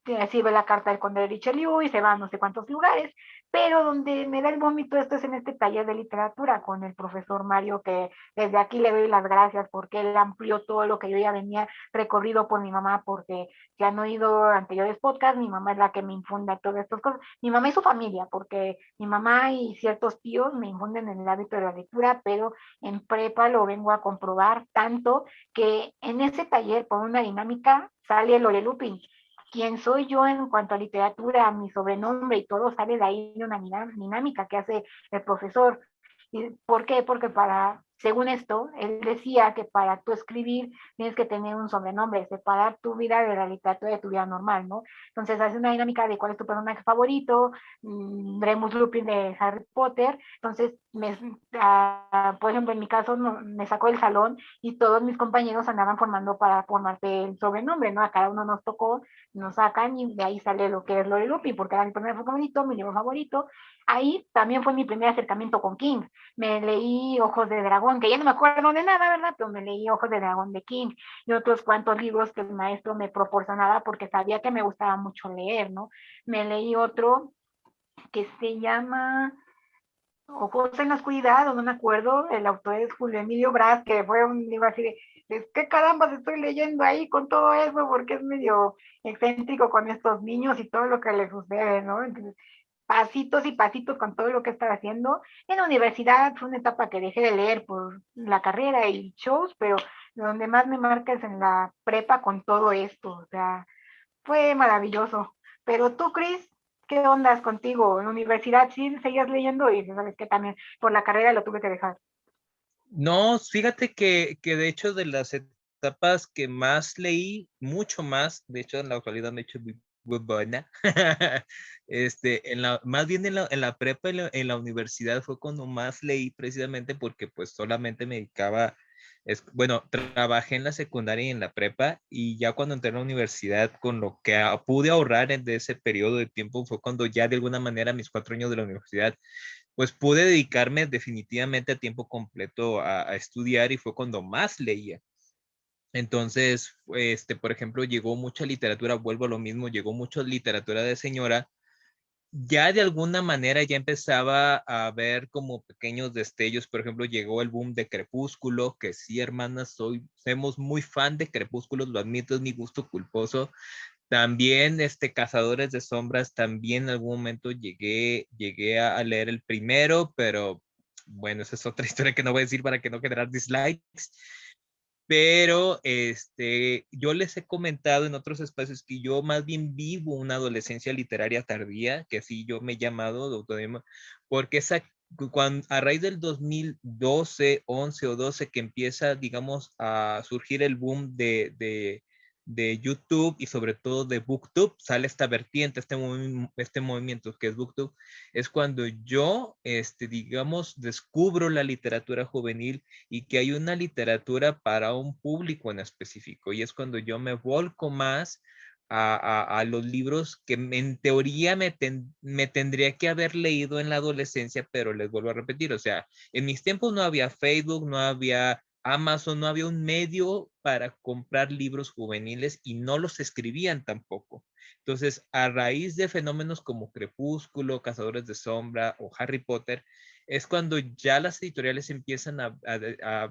recibe la carta del conde de Richelieu y se va a no sé cuántos lugares, pero donde me da el vómito esto es en este taller de literatura con el profesor Mario, que desde aquí le doy las gracias porque él amplió todo lo que yo ya venía recorrido por mi mamá, porque si han oído anteriores podcasts, mi mamá es la que me infunda todas estas cosas, mi mamá y su familia, porque mi mamá y ciertos tíos me infunden en el hábito de la lectura, pero en prepa lo vengo a comprobar tanto que en ese taller, por una dinámica, sale Lore Lupin. Quién soy yo en cuanto a literatura, mi sobrenombre y todo sale de ahí de una dinámica que hace el profesor. ¿Y por qué? Porque según esto, él decía que para tú escribir tienes que tener un sobrenombre, separar tu vida de la literatura de tu vida normal, ¿no? Entonces hace una dinámica de cuál es tu personaje favorito, Remus Lupin de Harry Potter, entonces, por ejemplo, en mi caso me sacó del salón y todos mis compañeros andaban formando para formarte el sobrenombre, ¿no? A cada uno nos tocó, nos sacan y de ahí sale lo que es Lore Lupin, porque era mi primer favorito, mi libro favorito. Ahí también fue mi primer acercamiento con King. Me leí Ojos de Dragón, que ya no me acuerdo de nada, ¿verdad? Pero me leí Ojos de Dragón de King y otros cuantos libros que el maestro me proporcionaba porque sabía que me gustaba mucho leer, ¿no? Me leí otro que se llama Ojos en la Oscuridad, o no me acuerdo, el autor es Julio Emilio Brás, que fue un libro así de, ¿qué caramba estoy leyendo ahí con todo eso? Porque es medio excéntrico con estos niños y todo lo que les sucede, ¿no? Entonces, pasitos y pasitos con todo lo que estaba haciendo. En la universidad fue una etapa que dejé de leer por la carrera y shows, pero donde más me marca es en la prepa con todo esto, o sea, fue maravilloso. Pero tú, Cris, ¿qué ondas contigo? En la universidad sí seguías leyendo y sabes que también por la carrera lo tuve que dejar. No, fíjate que de hecho de las etapas que más leí, mucho más, de hecho en la actualidad me he hecho muy buena, más bien en la prepa, en la universidad fue cuando más leí precisamente porque pues solamente me dedicaba, bueno, trabajé en la secundaria y en la prepa y ya cuando entré a la universidad con lo que pude ahorrar de ese periodo de tiempo fue cuando ya de alguna manera mis 4 años de la universidad pues pude dedicarme definitivamente a tiempo completo a estudiar y fue cuando más leía. Entonces, por ejemplo, llegó mucha literatura, vuelvo a lo mismo, llegó mucha literatura de señora. Ya de alguna manera ya empezaba a ver como pequeños destellos, por ejemplo, llegó el boom de Crepúsculo, que sí, hermanas, somos muy fan de Crepúsculo, lo admito, es mi gusto culposo. También, Cazadores de Sombras, también en algún momento llegué a leer el primero, pero bueno, esa es otra historia que no voy a decir para que no generar dislikes. Pero yo les he comentado en otros espacios que yo más bien vivo una adolescencia literaria tardía, que así yo me he llamado, porque a raíz del 2012, 11 o 12 que empieza, digamos, a surgir el boom de YouTube y sobre todo de BookTube, sale esta vertiente, este movimiento que es BookTube, es cuando yo, digamos, descubro la literatura juvenil y que hay una literatura para un público en específico. Y es cuando yo me volco más a los libros que en teoría me tendría que haber leído en la adolescencia, pero les vuelvo a repetir, o sea, en mis tiempos no había Facebook, no había Amazon, no había un medio para comprar libros juveniles y no los escribían tampoco. Entonces, a raíz de fenómenos como Crepúsculo, Cazadores de Sombra o Harry Potter, es cuando ya las editoriales empiezan a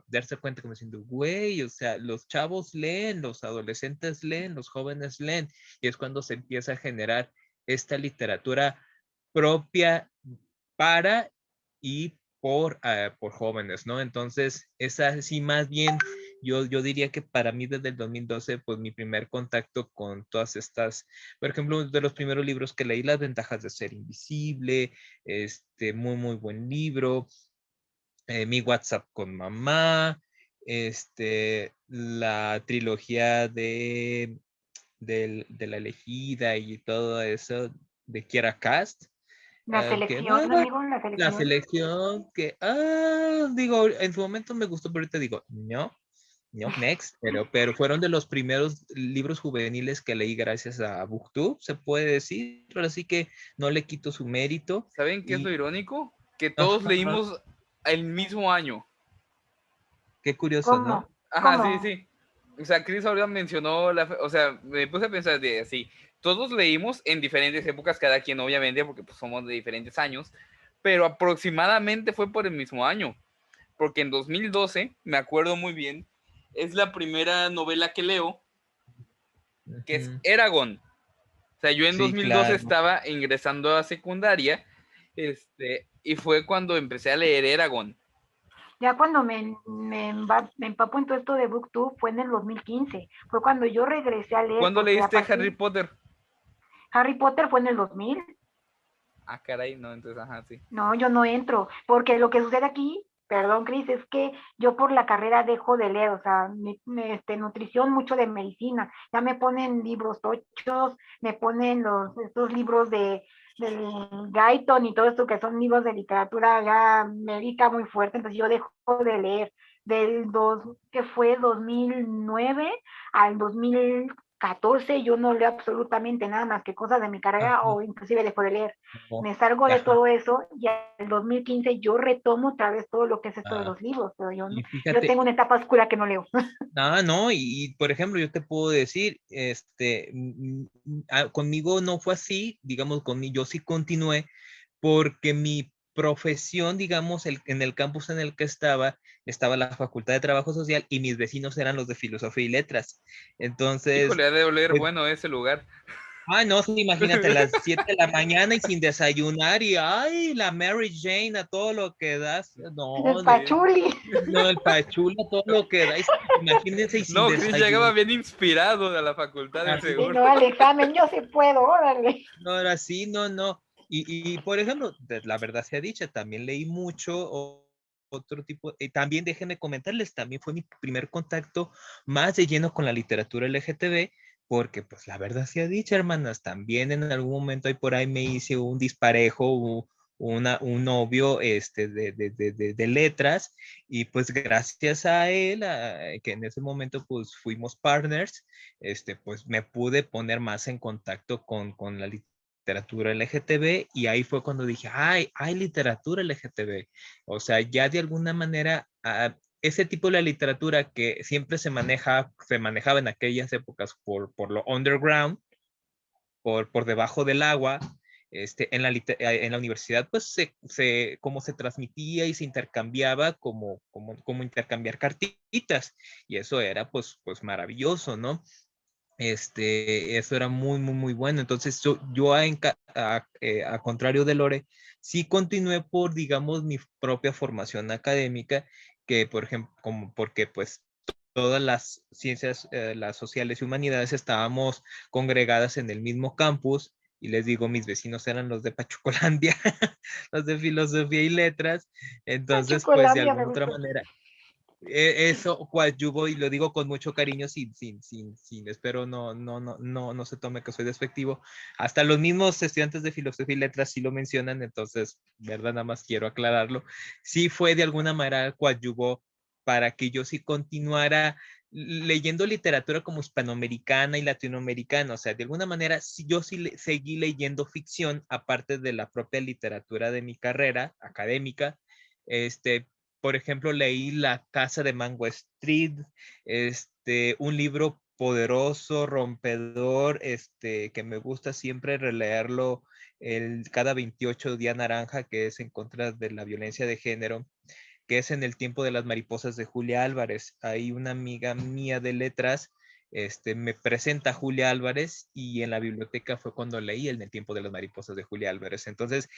darse cuenta como diciendo, güey, o sea, los chavos leen, los adolescentes leen, los jóvenes leen, y es cuando se empieza a generar esta literatura propia para y por jóvenes, ¿no? Entonces, esa sí, más bien, yo diría que para mí desde el 2012, pues mi primer contacto con todas estas, por ejemplo, de los primeros libros que leí, Las ventajas de ser invisible, muy, muy buen libro, Mi WhatsApp con mamá, la trilogía de la elegida y todo eso de Kiera Cast, La que selección, bueno, amigo, la la selección. selección que, digo, en su momento me gustó, pero ahorita digo, no, no, next, pero fueron de los primeros libros juveniles que leí gracias a BookTube, se puede decir, pero así que no le quito su mérito. ¿Saben qué es lo Y, irónico? Que todos ajá, leímos el mismo año. qué curioso, ¿no? ¿Cómo? Ajá, sí, ¿Cómo? sí. O sea, Chris ahora mencionó, o sea, me puse a pensar de así, todos leímos en diferentes épocas, cada quien obviamente, porque pues somos de diferentes años, pero aproximadamente fue por el mismo año, porque en 2012, me acuerdo muy bien, es la primera novela que leo, que es Ujú. Eragon. O sea, yo en Sí, 2012 claro. estaba ingresando a secundaria, y fue cuando empecé a leer Eragon. Ya cuando me empapo en todo esto de BookTube fue en el 2015. Fue cuando yo regresé a leer, ¿Cuándo porque leíste aparte Harry Potter? Harry Potter fue en el 2000. Ah, caray, no, entonces, ajá, sí. No, yo no entro, porque lo que sucede aquí, perdón, Cris, es que yo por la carrera dejo de leer, o sea, nutrición, mucho de medicina. Ya me ponen libros tochos, me ponen estos libros del Guyton y todo esto que son libros de literatura ya médica muy fuerte, entonces yo dejo de leer que fue 2009 al 2014, yo no leo absolutamente nada más que cosas de mi carrera Ajá, o inclusive dejo de leer. no, Me salgo de ajá, todo eso y en el 2015 yo retomo otra vez todo lo que es esto de ah, los libros, pero y yo fíjate, tengo una etapa oscura que no leo. no, por ejemplo, yo te puedo decir, conmigo no fue así, digamos, conmigo yo sí continué, porque mi profesión, digamos, en el campus en el que estaba la Facultad de Trabajo Social y mis vecinos eran los de Filosofía y Letras. Entonces, Híjole, ha de oler pues, bueno ese lugar. no, sí, imagínate, a las 7 de la mañana y sin desayunar y, ay, la Mary Jane a todo lo que das. El No, Sí. pachuli, no, el pachula a todo lo que da. Imagínense y sin No, Chris llegaba desayunar. bien inspirado de la facultad de y seguro. no al examen, yo sí puedo, órale. No, ahora sí, no, no. Por ejemplo, la verdad sea dicha, también leí mucho otro tipo, también déjenme comentarles, también fue mi primer contacto más de lleno con la literatura LGTB, porque pues la verdad sea dicha, hermanas, también en algún momento ahí por ahí me hice un disparejo, un novio de letras, y pues gracias a él, que en ese momento pues fuimos partners, pues me pude poner más en contacto con la literatura LGTB y ahí fue cuando dije, ay, hay literatura LGTB. O sea, ya de alguna manera, ese tipo de literatura que siempre se manejaba en aquellas épocas por lo underground, por debajo del agua, en la universidad, pues como se transmitía y se intercambiaba como intercambiar cartitas, y eso era pues maravilloso, ¿no? Eso era muy, muy, muy bueno. Entonces, yo a contrario de Lore, sí continué por, digamos, mi propia formación académica, que, por ejemplo, porque pues todas las ciencias, las sociales y humanidades estábamos congregadas en el mismo campus. Y les digo, mis vecinos eran los de Pachucolandia, los de filosofía y letras. Entonces, pues de Chocolandia me alguna otra gusta. manera, eso coadyuvo y lo digo con mucho cariño, espero no se tome que soy despectivo. Hasta los mismos estudiantes de filosofía y letras sí lo mencionan, entonces, verdad, nada más quiero aclararlo. Sí fue de alguna manera coadyuvó para que yo sí continuara leyendo literatura como hispanoamericana y latinoamericana, o sea, de alguna manera yo sí seguí leyendo ficción, aparte de la propia literatura de mi carrera académica, por ejemplo, leí La Casa de Mango Street, un libro poderoso, rompedor, que me gusta siempre releerlo cada 28 día naranja, que es en contra de la violencia de género, que es En el tiempo de las mariposas de Julia Álvarez. Hay una amiga mía de letras, me presenta a Julia Álvarez y en la biblioteca fue cuando leí En el tiempo de las mariposas de Julia Álvarez. Entonces,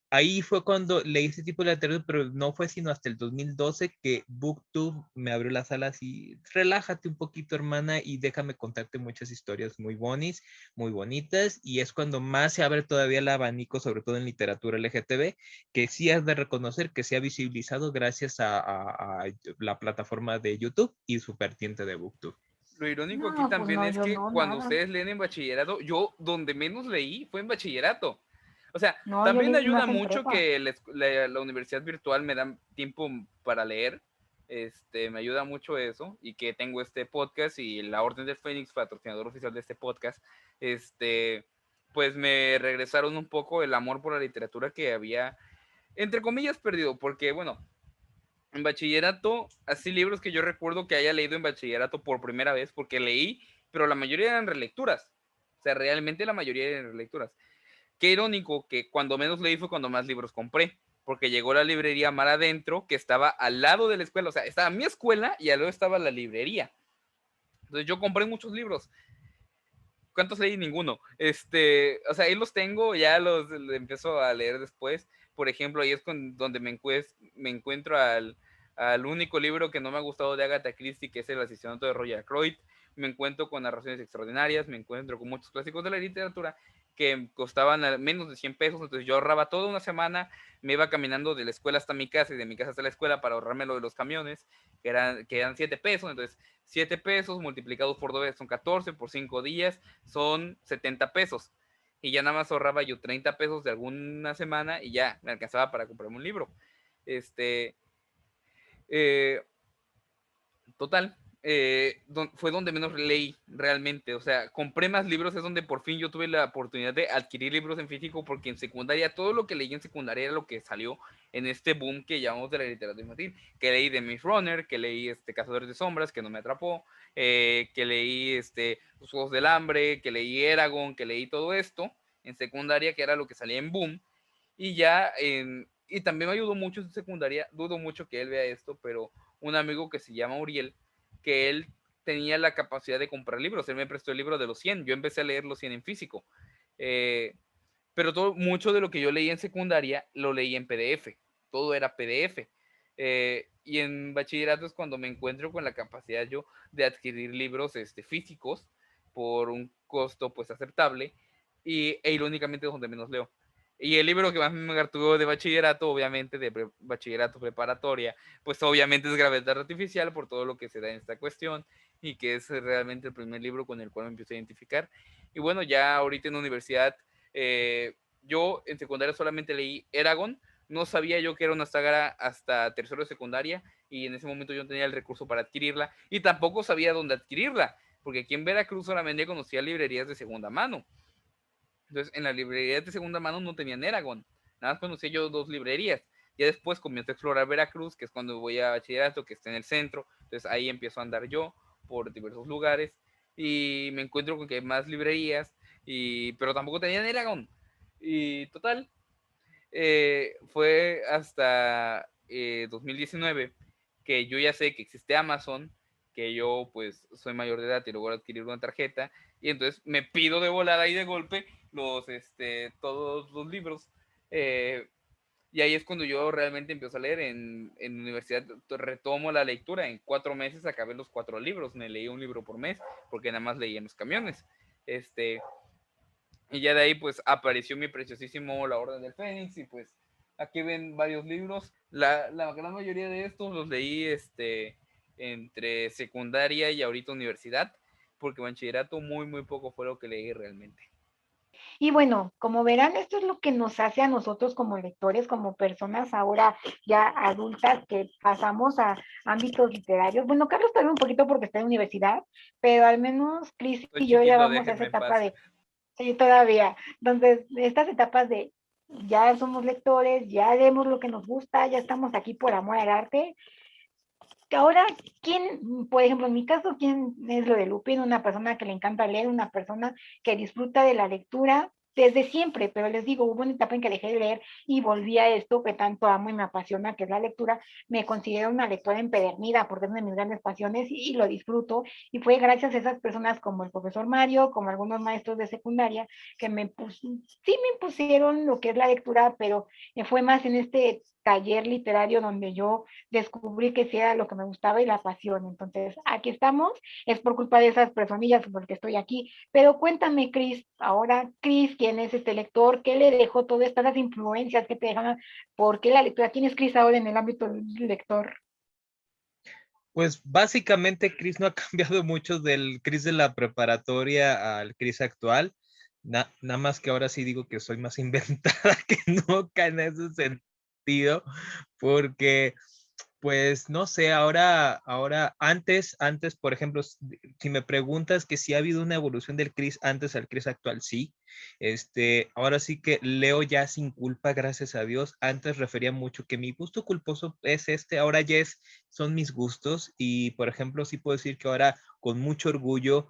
ahí fue cuando leí este tipo de literatura, pero no fue sino hasta el 2012 que BookTube me abrió las alas y relájate un poquito, hermana, y déjame contarte muchas historias muy bonitas, y es cuando más se abre todavía el abanico, sobre todo en literatura LGTB, que sí has de reconocer que se ha visibilizado gracias a la plataforma de YouTube y su vertiente de BookTube. Lo irónico aquí No, pues también no, es yo que no, cuando nada. ustedes leen en bachillerato, yo donde menos leí fue en bachillerato. O sea, No, yo también leí ayuda más en mucho prepa. que la universidad virtual me da tiempo para leer. Me ayuda mucho eso, y que tengo este podcast y la Orden del Fénix, patrocinador oficial de este podcast, pues me regresaron un poco el amor por la literatura que había, entre comillas, perdido, porque bueno, en bachillerato, así libros que yo recuerdo que haya leído en bachillerato por primera vez, porque leí, pero la mayoría eran relecturas. O sea, realmente la mayoría eran relecturas. Qué irónico que cuando menos leí fue cuando más libros compré, porque llegó la librería Mar Adentro, que estaba al lado de la escuela. O sea, estaba mi escuela y al lado estaba la librería. Entonces yo compré muchos libros. ¿Cuántos leí? Ninguno. O sea, ahí los tengo, ya los empiezo a leer después. Por ejemplo, ahí es donde me encuentro al único libro que no me ha gustado de Agatha Christie, que es El asesinato de Roger Ackroyd. Me encuentro con Narraciones extraordinarias, me encuentro con muchos clásicos de la literatura que costaban menos de 100 pesos, entonces yo ahorraba toda una semana, me iba caminando de la escuela hasta mi casa y de mi casa hasta la escuela para ahorrarme lo de los camiones, que eran 7 pesos, entonces 7 pesos multiplicados por 2 son 14, por 5 días son 70 pesos. Y ya nada más ahorraba yo 30 pesos de alguna semana y ya me alcanzaba para comprarme un libro. Eh, Total, fue donde menos leí realmente. O sea, compré más libros, es donde por fin yo tuve la oportunidad de adquirir libros en físico, porque en secundaria todo lo que leí en secundaria era lo que salió en este boom que llamamos de la literatura infantil. Que leí de Maze Runner, que leí Cazadores de Sombras, que no me atrapó, que leí Los Juegos del Hambre, que leí Eragon, que leí todo esto en secundaria, que era lo que salía en boom. Y ya, y también me ayudó mucho en secundaria, dudo mucho que él vea esto, pero un amigo que se llama Uriel, que él tenía la capacidad de comprar libros. Él me prestó el libro de los 100. Yo empecé a leer los 100 en físico. Pero mucho de lo que yo leí en secundaria lo leí en PDF. Todo era PDF. Y en bachillerato es cuando me encuentro con la capacidad yo de adquirir libros físicos por un costo pues aceptable, e irónicamente es donde menos leo. Y el libro que más me gartuvo de bachillerato, obviamente de bachillerato preparatoria, pues obviamente es Gravedad Artificial, por todo lo que se da en esta cuestión, y que es realmente el primer libro con el cual me empiezo a identificar. Y bueno, ya ahorita en la universidad, yo en secundaria solamente leí Eragon. No sabía yo que era una saga hasta tercero de secundaria, y en ese momento yo no tenía el recurso para adquirirla, y tampoco sabía dónde adquirirla, porque aquí en Veracruz solamente conocía librerías de segunda mano. Entonces, en las librerías de segunda mano no tenían Eragon. Nada más conocía yo 2 librerías. Ya después comienzo a explorar Veracruz, que es cuando voy a bachillerato, que está en el centro. Entonces, ahí empiezo a andar yo por diversos lugares y me encuentro con que hay más librerías, pero tampoco tenían Eragon. Y total, fue hasta 2019 que yo ya sé que existe Amazon, que yo pues soy mayor de edad y luego adquirir una tarjeta, y entonces me pido de volada y de golpe todos los libros. Y ahí es cuando yo realmente empiezo a leer en universidad. Retomo la lectura. En 4 meses acabé los 4 libros. Me leí un libro por mes, porque nada más leía en los camiones. Y ya de ahí pues apareció mi preciosísimo La Orden del Fénix, y pues aquí ven varios libros. La gran mayoría de estos los leí entre secundaria y ahorita universidad, porque bachillerato muy poco fue lo que leí realmente. Y bueno, como verán, esto es lo que nos hace a nosotros como lectores, como personas ahora ya adultas que pasamos a ámbitos literarios. Bueno, Carlos todavía un poquito porque está en universidad, pero al menos Cris Soy y yo ya chiquito, vamos a esa déjenme en etapa paz. de, sí, todavía. Entonces, estas etapas de ya somos lectores, ya leemos lo que nos gusta, ya estamos aquí por amor al arte. Ahora, ¿quién, por ejemplo, en mi caso, quién es lo de Lupin? Una persona que le encanta leer, una persona que disfruta de la lectura desde siempre, pero les digo, hubo una etapa en que dejé de leer y volví a esto que tanto amo y me apasiona, que es la lectura. Me considero una lectora empedernida porque es una de mis grandes pasiones y lo disfruto. Y fue gracias a esas personas como el profesor Mario, como algunos maestros de secundaria, que sí me impusieron lo que es la lectura, pero fue más en este taller literario donde yo descubrí que sí era lo que me gustaba y la pasión. Entonces, aquí estamos, es por culpa de esas personillas porque estoy aquí. Pero cuéntame, Cris, ahora, Cris, ¿quién es este lector? ¿Qué le dejó todas estas influencias que te dejan? ¿Por qué la lectura? ¿Quién es Cris ahora en el ámbito del lector? Pues básicamente Chris no ha cambiado mucho del Chris de la preparatoria al Chris actual. Nada más que ahora sí digo que soy más inventada que nunca en ese sentido, porque pues no sé, antes, por ejemplo, si me preguntas que si ha habido una evolución del Chris antes al Chris actual, sí. Ahora sí que leo ya sin culpa, gracias a Dios. Antes refería mucho que mi gusto culposo es ahora ya son mis gustos y, por ejemplo, sí puedo decir que ahora con mucho orgullo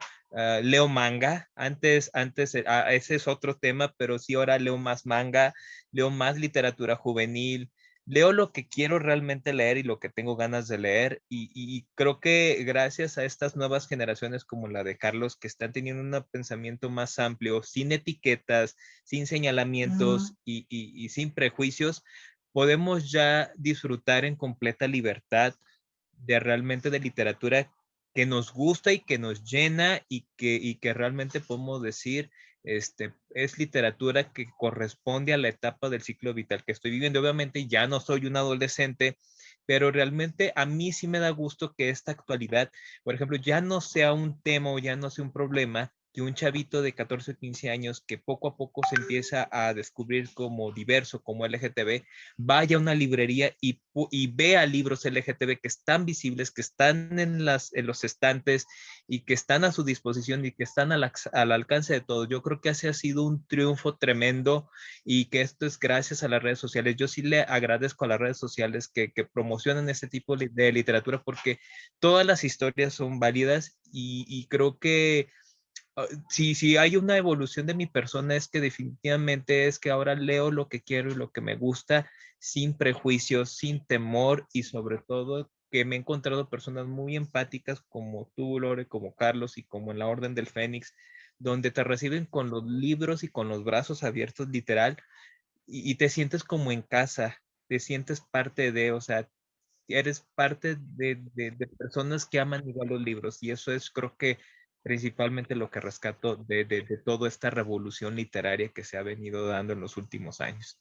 leo manga. Antes, ese es otro tema, pero sí ahora leo más manga, leo más literatura juvenil, leo lo que quiero realmente leer y lo que tengo ganas de leer y creo que gracias a estas nuevas generaciones como la de Carlos que están teniendo un pensamiento más amplio, sin etiquetas, sin señalamientos y sin prejuicios, podemos ya disfrutar en completa libertad de realmente de literatura que nos gusta y que nos llena y que realmente podemos decir es literatura que corresponde a la etapa del ciclo vital que estoy viviendo. Obviamente ya no soy un adolescente, pero realmente a mí sí me da gusto que esta actualidad, por ejemplo, ya no sea un tema o ya no sea un problema que un chavito de 14 o 15 años que poco a poco se empieza a descubrir como diverso, como LGTB, vaya a una librería y vea libros LGTB que están visibles, que están en los estantes y que están a su disposición y que están al alcance de todos. Yo creo que ese ha sido un triunfo tremendo y que esto es gracias a las redes sociales. Yo sí le agradezco a las redes sociales que promocionan este tipo de literatura porque todas las historias son válidas y creo que si hay una evolución de mi persona es que definitivamente es que ahora leo lo que quiero y lo que me gusta sin prejuicios, sin temor y sobre todo que me he encontrado personas muy empáticas como tú, Lore, como Carlos y como en la Orden del Fénix, donde te reciben con los libros y con los brazos abiertos literal y te sientes como en casa, te sientes parte de, o sea, eres parte de personas que aman igual los libros y eso es creo que principalmente lo que rescato de toda esta revolución literaria que se ha venido dando en los últimos años.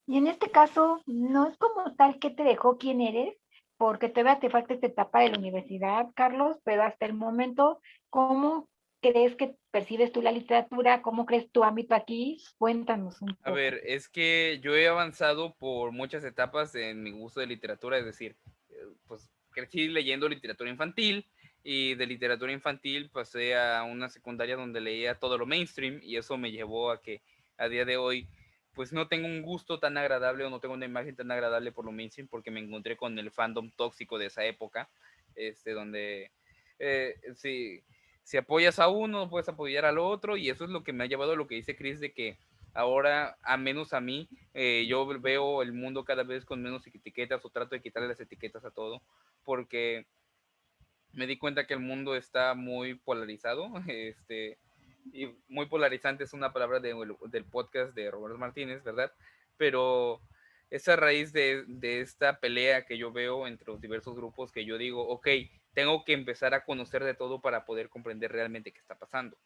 Y en este caso, no es como tal que te dejó quién eres, porque todavía te falta esta etapa de la universidad, Carlos, pero hasta el momento, ¿cómo crees que percibes tú la literatura? ¿Cómo crees tu ámbito aquí? Cuéntanos un A poco. ver, es que yo he avanzado por muchas etapas en mi gusto de literatura, es decir, pues crecí leyendo literatura infantil y de literatura infantil pasé a una secundaria donde leía todo lo mainstream y eso me llevó a que a día de hoy pues no tengo un gusto tan agradable o no tengo una imagen tan agradable por lo mainstream porque me encontré con el fandom tóxico de esa época, donde si, si apoyas a uno no puedes apoyar al otro y eso es lo que me ha llevado a lo que dice Chris de que ahora, a menos a mí, yo veo el mundo cada vez con menos etiquetas o trato de quitarle las etiquetas a todo, porque me di cuenta que el mundo está muy polarizado, y muy polarizante es una palabra del podcast de Roberto Martínez, ¿verdad? Pero esa raíz de esta pelea que yo veo entre los diversos grupos que yo digo, ok, tengo que empezar a conocer de todo para poder comprender realmente qué está pasando.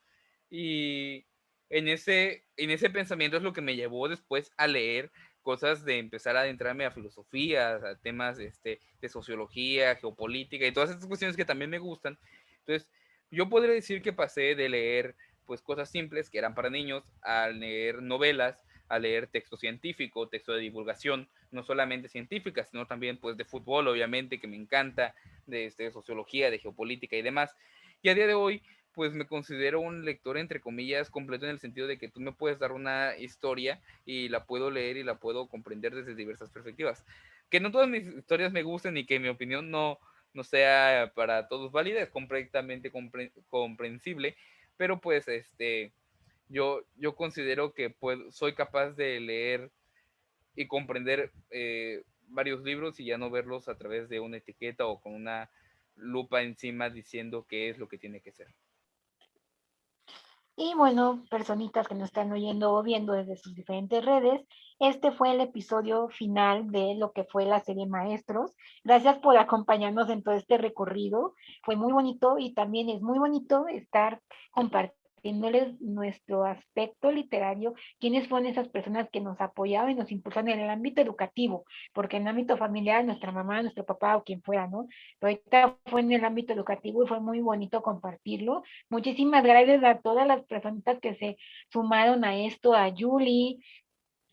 Y en ese pensamiento es lo que me llevó después a leer cosas de empezar a adentrarme a filosofía, a temas de sociología, geopolítica y todas estas cuestiones que también me gustan. Entonces, yo podría decir que pasé de leer pues cosas simples que eran para niños a leer novelas, a leer texto científico, texto de divulgación, no solamente científica, sino también pues de fútbol, obviamente, que me encanta, de sociología, de geopolítica y demás. Y a día de hoy pues me considero un lector entre comillas completo, en el sentido de que tú me puedes dar una historia y la puedo leer y la puedo comprender desde diversas perspectivas. Que no todas mis historias me gusten y que mi opinión no sea para todos válida, es completamente comprensible, pero pues yo considero que soy capaz de leer y comprender varios libros y ya no verlos a través de una etiqueta o con una lupa encima diciendo qué es lo que tiene que ser. Y bueno, personitas que nos están oyendo o viendo desde sus diferentes redes, este fue el episodio final de lo que fue la serie Maestros. Gracias por acompañarnos en todo este recorrido. Fue muy bonito y también es muy bonito estar compartiéndoles nuestro aspecto literario, quiénes fueron esas personas que nos apoyaban y nos impulsaron en el ámbito educativo, porque en el ámbito familiar, nuestra mamá, nuestro papá o quien fuera, ¿no? Pero ahorita fue en el ámbito educativo y fue muy bonito compartirlo. Muchísimas gracias a todas las personitas que se sumaron a esto, a Julie,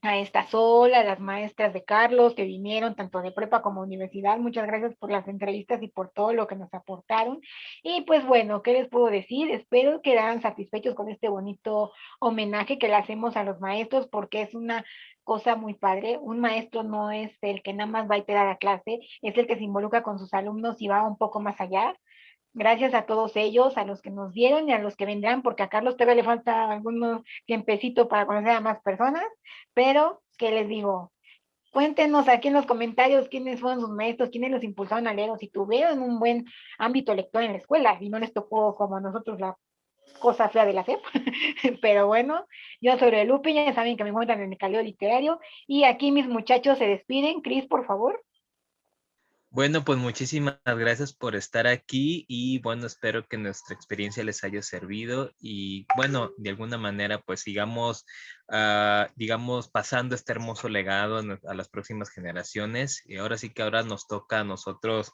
a esta Sol, a las maestras de Carlos que vinieron tanto de prepa como universidad. Muchas gracias por las entrevistas y por todo lo que nos aportaron. Y pues bueno, ¿qué les puedo decir? Espero que quedaran satisfechos con este bonito homenaje que le hacemos a los maestros, porque es una cosa muy padre. Un maestro no es el que nada más va y te da la clase, es el que se involucra con sus alumnos y va un poco más allá. Gracias a todos ellos, a los que nos dieron y a los que vendrán, porque a Carlos todavía le falta algunos tiempecito para conocer a más personas, pero, ¿qué les digo? Cuéntenos aquí en los comentarios quiénes fueron sus maestros, quiénes los impulsaron a leer, o si tuvieron un buen ámbito lector en la escuela y no les tocó como a nosotros la cosa fea de la SEP. Pero bueno, yo soy Lupe, ya saben que me encuentran en el Caleo Literario y aquí mis muchachos se despiden. Cris, por favor. Bueno, pues muchísimas gracias por estar aquí y bueno, espero que nuestra experiencia les haya servido y bueno, de alguna manera pues sigamos, digamos, pasando este hermoso legado a las próximas generaciones y ahora sí que ahora nos toca a nosotros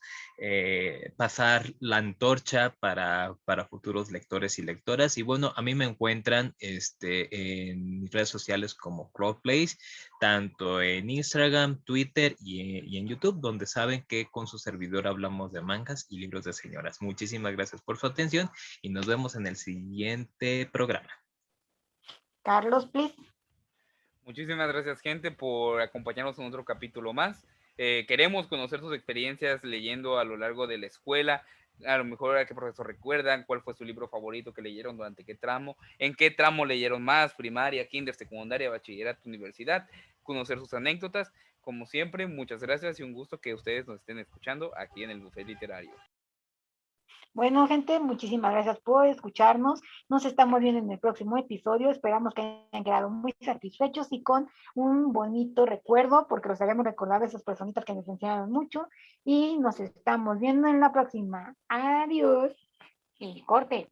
pasar la antorcha para futuros lectores y lectoras y bueno, a mí me encuentran en mis redes sociales como Crowdplace, tanto en Instagram, Twitter y en YouTube, donde saben que con su servidor hablamos de mangas y libros de señoras. Muchísimas gracias por su atención y nos vemos en el siguiente programa. Carlos, please. Muchísimas gracias, gente, por acompañarnos en otro capítulo más. Queremos conocer sus experiencias leyendo a lo largo de la escuela. A lo mejor a qué profesor recuerdan, cuál fue su libro favorito que leyeron durante qué tramo, en qué tramo leyeron más, primaria, kinder, secundaria, bachillerato, universidad, conocer sus anécdotas. Como siempre, muchas gracias y un gusto que ustedes nos estén escuchando aquí en el Buffet Literario. Bueno, gente, muchísimas gracias por escucharnos. Nos estamos viendo en el próximo episodio. Esperamos que hayan quedado muy satisfechos y con un bonito recuerdo, porque los habíamos recordado a esas personitas que nos enseñaron mucho. Y nos estamos viendo en la próxima. Adiós y corte.